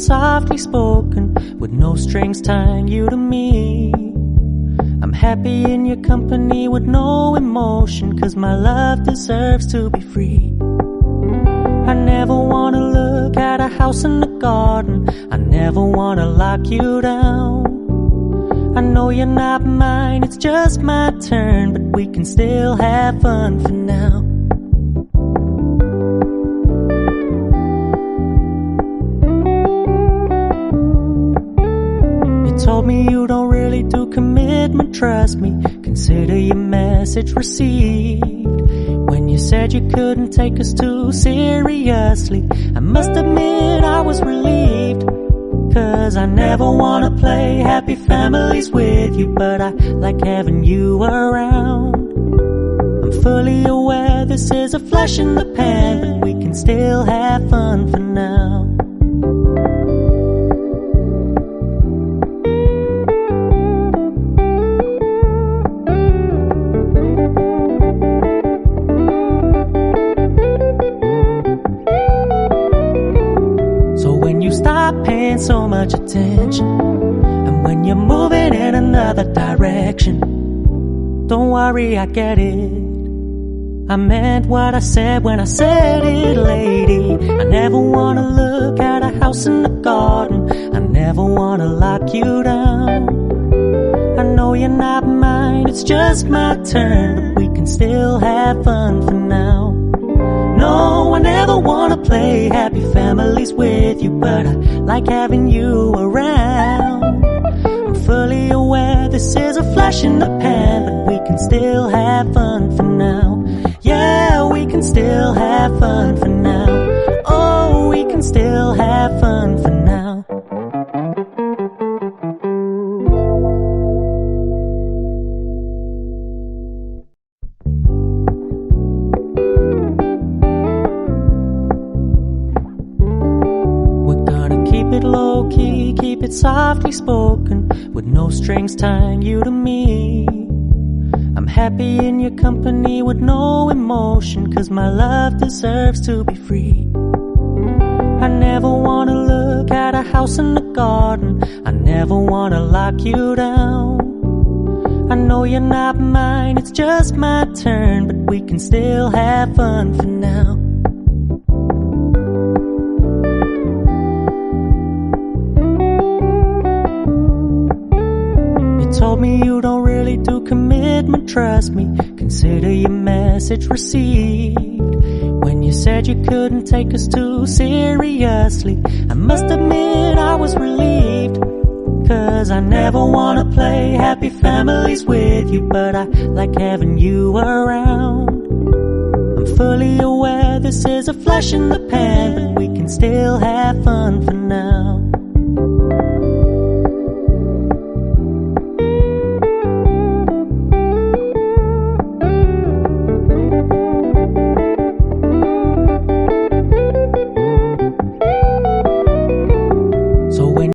softly spoken, with no strings tying you to me. I'm happy in your company with no emotion, 'cause my love deserves to be free. I never wanna look at a house in the garden, I never wanna lock you down. I know you're not mine, it's just my turn, but we can still have fun for now. You told me you don't really do commitment, trust me, consider your message received. When you said you couldn't take us too seriously, I must admit I was relieved. 'Cause I never wanna play happy families with you, but I like having you around. I'm fully aware this is a flash in the pan, but we can still have fun for now. Stop paying so much attention, and when you're moving in another direction, don't worry, I get it. I meant what I said when I said it, lady. I never wanna look at a house in the garden, I never wanna lock you down. I know you're not mine, it's just my turn, but we can still have fun for now. No, I never wanna play happy families with you, but I like having you around. I'm fully aware this is a flash in the pan, but we can still have fun for now. Yeah, we can still have fun for now. Oh, we can still have fun for now. Keep it low key, keep it softly spoken, with no strings tying you to me. I'm happy in your company with no emotion, 'cause my love deserves to be free. I never wanna look at a house in the garden, I never wanna lock you down. I know you're not mine, it's just my turn, but we can still have fun for now. Told me you don't really do commitment, trust me, consider your message received. When you said you couldn't take us too seriously, I must admit I was relieved. 'Cause I never wanna play happy families with you, but I like having you around. I'm fully aware this is a flash in the pan, but we can still have fun for now.